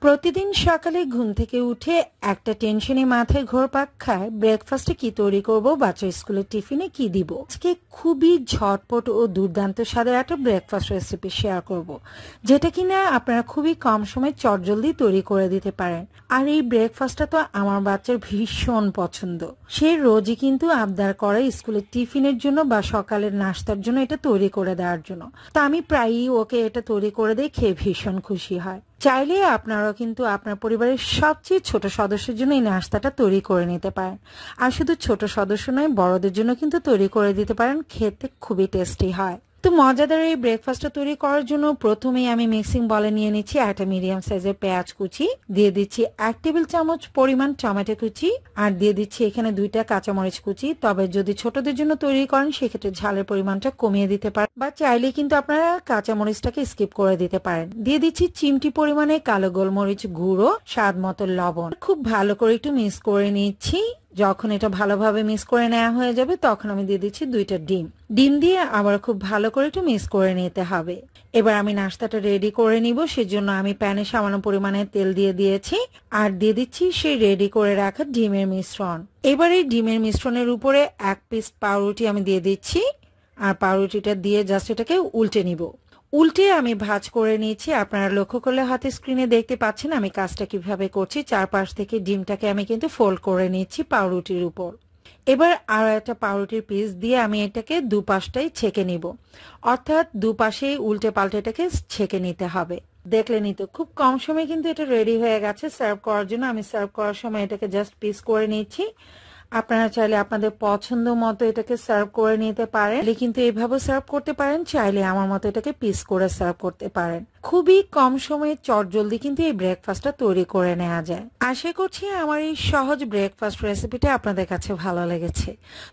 প্রতিদিন সকালে ঘুম থেকে উঠে একটা টেনশনে মাথায় ঘোরপাক খায়, ব্রেকফাস্টে কি তৈরি করব, বাচ্চার স্কুলের টিফিনে কি দিব। আজকে খুবই ঝটপট ও দুর্দান্ত স্বাদের একটা ব্রেকফাস্ট রেসিপি শেয়ার করব, যেটা কিনা আপনারা খুবই কম সময়ে চটজলদি তৈরি করে দিতে পারেন। আর এই ব্রেকফাস্টটা তো আমার বাচ্চার ভীষণ পছন্দ। সে রোজই কিন্তু আবদার করে স্কুলের টিফিনের জন্য বা সকালের নাস্তার জন্য এটা তৈরি করে দেওয়ার জন্য। তা আমি প্রায়ই ওকে এটা তৈরি করে দিই, খেয়ে ভীষণ খুশি হয়। চাইলে আপনারাও কিন্তু আপনার পরিবারের সবচেয়ে ছোট সদস্যের জন্য এই নাস্তাটা তৈরি করে নিতে পারেন। আর শুধু ছোট সদস্য নয়, বড়দের জন্য কিন্তু তৈরি করে দিতে পারেন, খেতে খুবই টেস্টি হয়। তো মজাদার এই ব্রেকফাস্টটা তৈরি করার জন্য প্রথমেই আমি মিক্সিং বলে নিয়ে নিচ্ছি একটা মিডিয়াম সাইজের পেঁয়াজ কুচি, দিয়ে দিচ্ছি 1 টেবিল চামচ পরিমাণ টমেটো কুচি, আর দিয়ে দিচ্ছি এখানে 2টা কাঁচামরিচ কুচি। তবে যদি ছোটদের জন্য তৈরি করেন সেক্ষেত্রে ঝালের পরিমাণটা কমিয়ে দিতে পারেন, বা চাইলে কিন্তু আপনারা কাঁচামরিচটাকে স্কিপ করে দিতে পারেন। দিয়ে দিচ্ছি চিমটি পরিমাণে কালো গোলমরিচ গুঁড়ো, স্বাদ মতো লবণ। খুব ভালো করে একটু মিক্স করে নিচ্ছি। যখন এটা ভালোভাবে মিক্স করে নেওয়া হয়ে যাবে তখন আমি দিয়ে দিচ্ছি 2টা ডিম দিয়ে আবার খুব ভালো করে একটু মিক্স করে নিতে হবে। এবার আমি নাস্তাটা রেডি করে নিব, সেজন্য আমি প্যানে সামান্য পরিমাণে তেল দিয়ে দিয়েছি আর দিয়ে দিচ্ছি সেই রেডি করে রাখা ডিমের মিশ্রণ। এবার এই ডিমের মিশ্রণের উপরে 1 পিস পাউরুটি আমি দিয়ে দিচ্ছি, আর পাউরুটিটা দিয়ে জাস্ট এটাকে উল্টে নিব। উল্টে আমি ভাঁজ করে নিয়েছি। আপনারা লক্ষ্য করলে হাতে স্ক্রিনে দেখতে পাচ্ছেন আমি কাজটা কিভাবে করছি। চারপাশ থেকে ডিমটাকে আমি কিন্তু ফোল্ড করে নিচ্ছি পাউরুটির উপর। এবার আরো একটা পাউরুটির পিস দিয়ে আমি এটাকে দুপাশটাই ছেঁকে নিব, অর্থাৎ দুপাশেই উল্টে পাল্টে এটাকে ছেঁকে নিতে হবে। দেখলেনই তো, খুব কম সময়ে কিন্তু এটা রেডি হয়ে গেছে সার্ভ করার জন্য। আমি সার্ভ করার সময় এটাকে জাস্ট পিস করে নিচ্ছি। আপনারা চাইলে আপনাদের পছন্দ মতো এটাকে সার্ভ করে নিতে পারেন, কিন্তু এইভাবে সার্ভ করতে পারেন, চাইলে আমার মতো এটাকে পিস করে সার্ভ করতে পারেন। খুবই কম সময়ে চটজলদি কিন্তু এই ব্রেকফাস্টটা তৈরি করে নেওয়া যায়। আশা করছি আমার এই সহজ ব্রেকফাস্ট রেসিপিটা আপনাদের কাছে ভালো লেগেছে।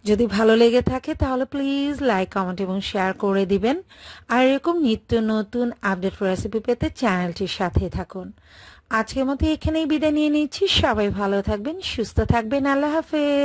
যদি ভালো লেগে থাকে তাহলে প্লিজ লাইক, কমেন্ট এবং শেয়ার করে দিবেন। আর এরকম নিত্য নতুন আপডেট রেসিপি পেতে চ্যানেলটির সাথে থাকুন। আজকের মতো এখানেই বিদায় নিয়ে নিচ্ছি। সবাই ভালো থাকবেন, সুস্থ থাকবেন। আল্লাহ হাফেজ।